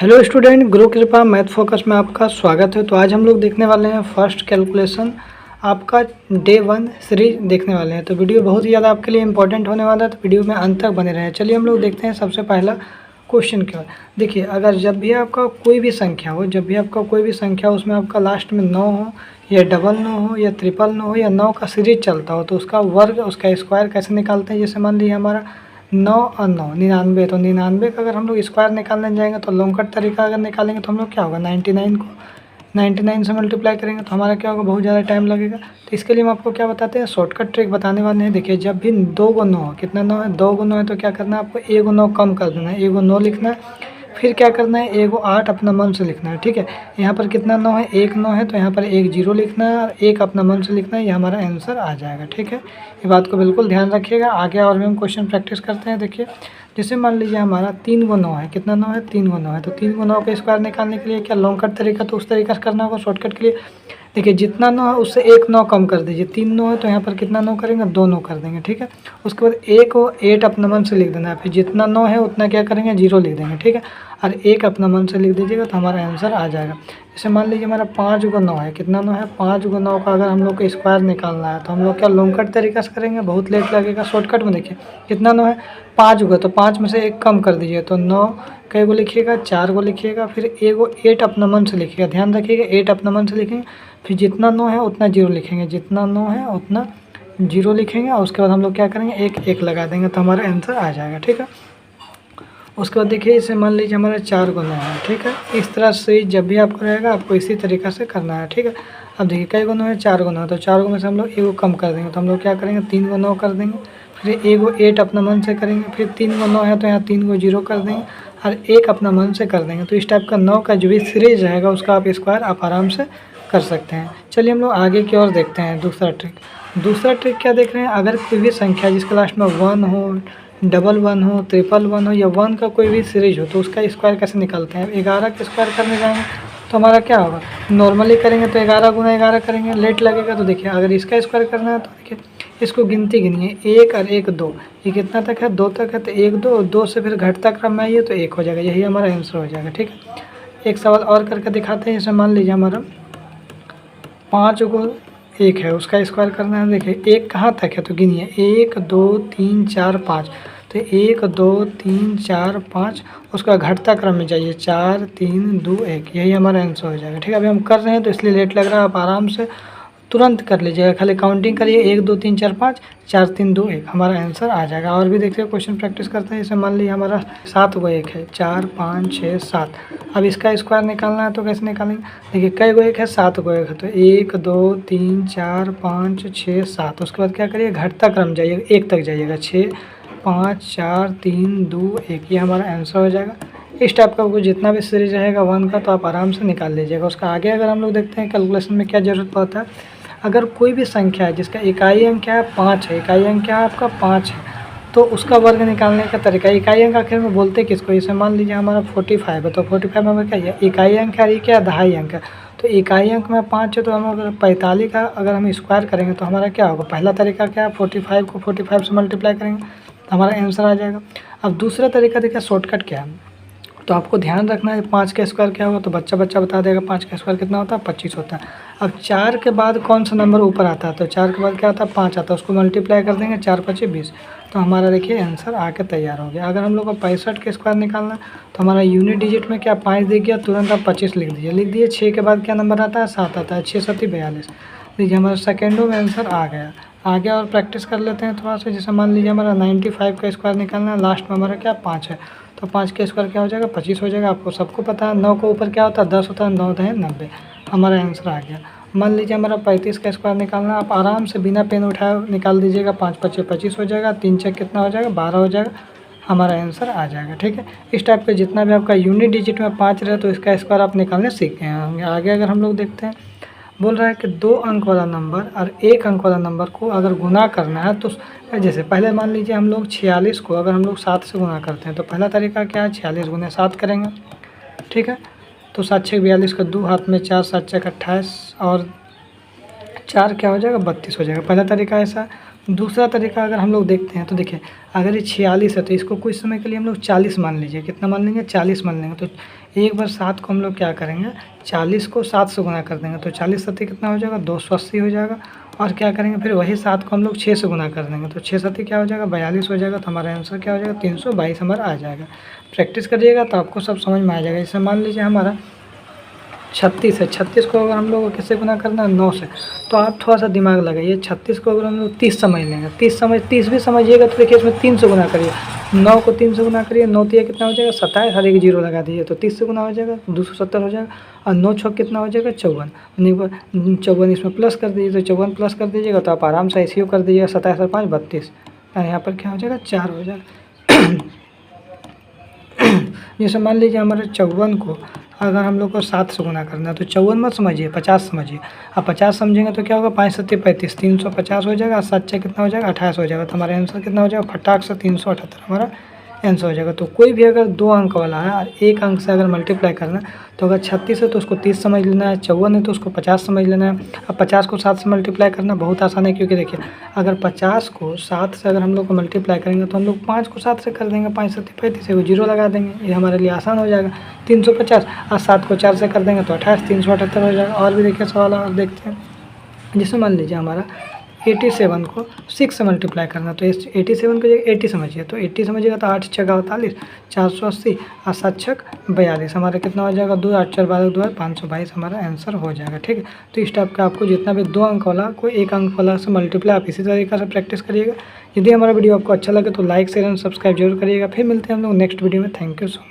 Hello student, गुरु कृपा math focus में आपका स्वागत है। तो आज हम लोग देखने वाले हैं फर्स्ट कैलकुलेशन, आपका डे 1 सीरीज देखने वाले हैं। तो वीडियो बहुत ही ज़्यादा आपके लिए इंपॉर्टेंट होने वाला है, तो वीडियो में अंत तक बने रहें। चलिए हम लोग देखते हैं सबसे पहला क्वेश्चन क्या है। देखिए, अगर जब भी आपका कोई भी संख्या हो, उसमें आपका लास्ट में 9 हो या डबल 9 हो या ट्रिपल 9 हो या 9 का सीरीज चलता हो, तो उसका वर्ग, उसका स्क्वायर कैसे निकालते हैं। जैसे मान लीजिए हमारा 9 और 9 99, तो 99 का अगर हम लोग स्क्वायर निकालने जाएंगे तो लॉन्ग कट तरीका अगर निकालेंगे तो हम लोग क्या होगा, 99 को 99 से मल्टीप्लाई करेंगे तो हमारा क्या होगा, बहुत ज़्यादा टाइम लगेगा। तो इसके लिए हम आपको क्या बताते हैं, शॉर्टकट ट्रिक बताने वाले हैं। देखिए, जब भी 2 को 9 हो, कितना 9 है, 2 को 9 है, तो क्या करना है आपको, 1 9 कम कर देना है, 1 9 लिखना है। फिर क्या करना है, 1 8 अपना मन से लिखना है। ठीक है, यहाँ पर कितना 9 है, 1 9 है, तो यहाँ पर 1 0 लिखना है और 1 अपना मन से लिखना है। ये हमारा आंसर आ जाएगा। ठीक है, ये बात को बिल्कुल ध्यान रखिएगा। आगे और भी हम क्वेश्चन प्रैक्टिस करते हैं। देखिए, जैसे मान लीजिए हमारा 3 को 9 है, कितना 9 है, 3 को 9 है, तो 3 को 9 का स्क्वायर निकालने के लिए क्या लॉन्ग कट तरीका, तो उस तरीका से करना होगा शॉर्टकट के लिए। देखिए, जितना 9 है उससे 1 9 कम कर दीजिए। 3 9 है तो यहाँ पर कितना 9 करेंगे, 2 9 कर देंगे। ठीक है, उसके बाद 1 को 8 अपना मन से लिख देना है। फिर जितना 9 है उतना क्या करेंगे, 0 लिख देंगे। ठीक है, और 1 अपना मन से लिख दीजिएगा तो हमारा आंसर आ जाएगा। जैसे मान लीजिए हमारा 5 को 9 है, कितना 9 है, 5 को 9 का अगर हम लोग को स्क्वायर निकालना है तो हम लोग क्या लॉन्ग कट तरीका से करेंगे, बहुत लेट लगेगा। शॉर्टकट में देखिए, कितना 9 है, 5 को, तो 5 में से 1 कम कर दीजिए, तो 9 कई को लिखिएगा, 4 को लिखिएगा, फिर 1 को 8 अपना मन से लिखिएगा। ध्यान रखिएगा, 8 अपना मन से लिखेंगे, फिर जितना 9 है उतना 0 लिखेंगे, जितना 9 है उतना 0 लिखेंगे, और उसके बाद हम लोग क्या करेंगे, 1 1 लगा देंगे तो हमारा आंसर आ जाएगा। ठीक है, उसके बाद देखिए, इसे मान लीजिए हमारा 4 गुना है। ठीक है, इस तरह से जब भी आपको रहेगा आपको इसी तरीक़ा से करना है। ठीक है, अब देखिए कई गुना है, 4 गुना है, तो 4 में से हम लोग 1 को कम कर देंगे, तो हम लोग क्या करेंगे, 3 को 9 कर देंगे, फिर 1 को 8 अपना मन से करेंगे, फिर 3 को 9 है तो यहाँ 3 को 0 कर देंगे और 1 अपना मन से कर देंगे। तो इस टाइप का 9 का जो भी सीरीज रहेगा उसका आप स्क्वायर आप आराम से कर सकते हैं। चलिए हम लोग आगे की ओर देखते हैं। दूसरा ट्रिक क्या देख रहे हैं, अगर कोई भी संख्या जिसके लास्ट में 1 हो, डबल 1 हो, ट्रिपल 1 हो या 1 का कोई भी सीरीज हो, तो उसका स्क्वायर कैसे निकालते हैं। 11 का स्क्वायर करने जाएंगे तो हमारा क्या होगा, नॉर्मली करेंगे तो 11 गुना 11 करेंगे, लेट लगेगा। तो देखिए, अगर इसका स्क्वायर करना है तो देखिए इसको गिनती गिनिए, 1 और 1 2, ये कितना तक है, 2 तक है, तो 1 2 2 से फिर घटता क्रम में आइए तो 1 हो जाएगा। यही हमारा आंसर हो जाएगा। ठीक है, एक सवाल और करके दिखाते हैं। जैसे मान लीजिए हमारा 5 को 1 है, उसका स्क्वायर करना है। देखिए 1 कहाँ तक है, तो गिनिए, 1 2 3 4 5, तो 1 2 3 4 5, उसका घटता क्रम में जाइए, 4 3 2 1, यही हमारा आंसर हो जाएगा। ठीक है, अभी हम कर रहे हैं तो इसलिए लेट लग रहा है, आप आराम से तुरंत कर लीजिएगा, खाली काउंटिंग करिए, 1 2 3 4 5 4 3 2 1, हमारा आंसर आ जाएगा। और भी देखिए क्वेश्चन प्रैक्टिस करते हैं। जैसे मान लीजिए हमारा 7 को 1 है, 4 5 6 7, अब इसका स्क्वायर निकालना है तो कैसे निकालेंगे। देखिए कई को 1 है, 7 को 1 है, तो 1 2 3 4 5 6 7, उसके बाद क्या करिए, घटता क्रम जाइएगा, 1 तक जाइएगा, 6 5 4 3 2 1, ये हमारा आंसर हो जाएगा। इस टाइप का कुछ जितना भी सीरीज रहेगा 1 का तो आप आराम से निकाल लीजिएगा। उसका आगे अगर हम लोग देखते हैं कैलकुलेशन में क्या ज़रूरत पड़ता है, अगर कोई भी संख्या है जिसका इकाई अंक क्या है, 5 है, इकाई अंक क्या है आपका 5 है, तो उसका वर्ग निकालने का तरीका, इकाई अंक आखिर में बोलते किसको। जैसे मान लीजिए हमारा 45 है, तो 45 में क्या है, इकाई अंक है, ये क्या है, दहाई अंक है, तो इकाई अंक में 5 है, तो हम अगर 45 का अगर हम स्क्वायर करेंगे तो हमारा क्या होगा, पहला तरीका क्या है, 45 को 45 से मल्टीप्लाई करेंगे तो हमारा आंसर आ जाएगा। अब दूसरा तरीका देखिए, शॉर्टकट क्या है, तो आपको ध्यान रखना है 5 का स्क्वायर क्या होगा, तो बच्चा बता देगा 5 का स्क्वायर कितना होता है, 25 होता है। अब 4 के बाद कौन सा नंबर ऊपर आता है, तो 4 के बाद क्या आता है, 5 आता है, उसको मल्टीप्लाई कर देंगे, 4 5 20, तो हमारा देखिए आंसर आके तैयार हो गया। अगर हम लोग को 65 का स्क्वायर निकालना है तो हमारा यूनिट डिजिट में क्या 5 दिख गया, तुरंत आप 25 लिख दिए। 6 के बाद क्या नंबर आता है, 7 आता है, 6 7 42, देखिए हमारा सेकेंडों में आंसर आ गया। आगे और प्रैक्टिस कर लेते हैं थोड़ा सा। जैसे मान लीजिए हमारा 95 का स्क्वायर निकालना है, लास्ट में हमारा क्या 5 है, तो 5 का स्क्वायर क्या हो जाएगा, 25 हो जाएगा। आपको सबको पता है 9 के ऊपर क्या होता है, 10 होता है, 9 10 90, हमारा आंसर आ गया। मान लीजिए हमारा 35 का स्क्वायर निकालना है, आप आराम से बिना पेन उठाए निकाल दीजिएगा, 5 5 25 हो जाएगा, 3 6 कितना हो जाएगा, 12 हो जाएगा, हमारा आंसर आ जाएगा। ठीक है, इस टाइप के जितना भी आपका यूनिट डिजिट में 5 रहे तो इसका स्क्वायर आप निकालने सीख गए होंगे। आगे अगर हम लोग देखते हैं, बोल रहा है कि 2 अंक वाला नंबर और 1 अंक वाला नंबर को अगर गुना करना है तो जैसे पहले मान लीजिए हम लोग 46 को अगर हम लोग 7 से गुना करते हैं तो पहला तरीका क्या है, 46 गुना 7 करेंगे। ठीक है, तो 7 6 42 का 2 हाथ में 4 7 6 28 और 4 क्या हो जाएगा, 32 हो जाएगा। पहला तरीका ऐसा। दूसरा तरीका अगर हम लोग देखते हैं तो देखिए, अगर ये 46 है तो इसको कुछ समय के लिए हम लोग 40 मान लीजिए। कितना मान लेंगे? 40 मान लेंगे। तो एक बार 7 को हम लोग क्या करेंगे, 40 को 7 से गुना कर देंगे, तो 40 सत्ती कितना हो जाएगा? 280 हो जाएगा। और क्या करेंगे फिर वही 7 को हम लोग 6 से गुना कर देंगे, तो 6 सत्ती क्या हो जाएगा? 42 हो जाएगा। तो हमारा आंसर क्या हो जाएगा? 322 हमारा आ जाएगा। प्रैक्टिस करिएगा तो आपको सब समझ में आ जाएगा। जैसे मान लीजिए हमारा 36 है, 36 को अगर हम लोग को किससे गुना करना है? 9 से। तो आप थोड़ा सा दिमाग लगाइए, 36 को अगर हम लोग 30 समझ लेंगे, 30 भी समझिएगा तो देखिए इसमें 3 से गुना करिए। 9 को 3 से गुना करिए, 9 तिया कितना हो जाएगा? 27, हर एक जीरो लगा दीजिए तो 30 से गुना हो जाएगा, 270 हो जाएगा। और 9 छः कितना हो जाएगा? 54। 54 इसमें प्लस कर दीजिए, तो 54 प्लस कर दीजिएगा तो आप आराम से ऐसे कर दीजिएगा। 27 और 5 32, और यहाँ पर क्या हो जाएगा? 4 हो जाएगा। जैसे मान लीजिए हमारे 54 को अगर हम लोग को 7 से गुना करना है, तो 54 मत समझिए, 50 समझिए। अब 50 समझेंगे तो क्या होगा? 5 सत्ती 35, 350 हो जाएगा। 7 छः कितना हो जाएगा? 28 हो जाएगा। तो हमारा आंसर कितना हो जाएगा? फटाक से 378 हमारा आंसर हो जाएगा। तो कोई भी अगर 2 अंक वाला है और 1 अंक से अगर मल्टीप्लाई करना है, तो अगर 36 है तो उसको 30 समझ लेना है, 54 है तो उसको 50 समझ लेना है। अब 50 को 7 से मल्टीप्लाई करना बहुत आसान है, क्योंकि देखिए अगर 50 को 7 से अगर हम लोग को मल्टीप्लाई करेंगे तो हम लोग 5 को 7 से कर देंगे, 5 सत्ती 35 है, वो जीरो लगा देंगे, ये हमारे लिए आसान हो जाएगा। 350 और 7 को 4 से कर देंगे तो 28, 378 हो जाएगा। और भी देखिए सवाल और देखते हैं। जैसे मान लीजिए हमारा 87 को 6 से मल्टीप्लाई करना, तो 87 को जगह 80 समझिए, तो 80 समझिएगा तो 8 छः 48, 480 और 7 छः 42, हमारा कितना हो जाएगा? 2 8 4 12 2 522 हमारा आंसर हो जाएगा। ठीक है, तो इस टाइप का आपको जितना भी 2 अंक वाला कोई 1 अंक वाला से मल्टीप्लाई आप इसी तरीके से प्रैक्टिस करिएगा। यदि हमारा वीडियो आपको अच्छा लगे तो लाइक शेयर एंड सब्सक्राइब जरूर करिएगा। फिर मिलते हैं हम लोग नेक्स्ट वीडियो में। Thank you so much.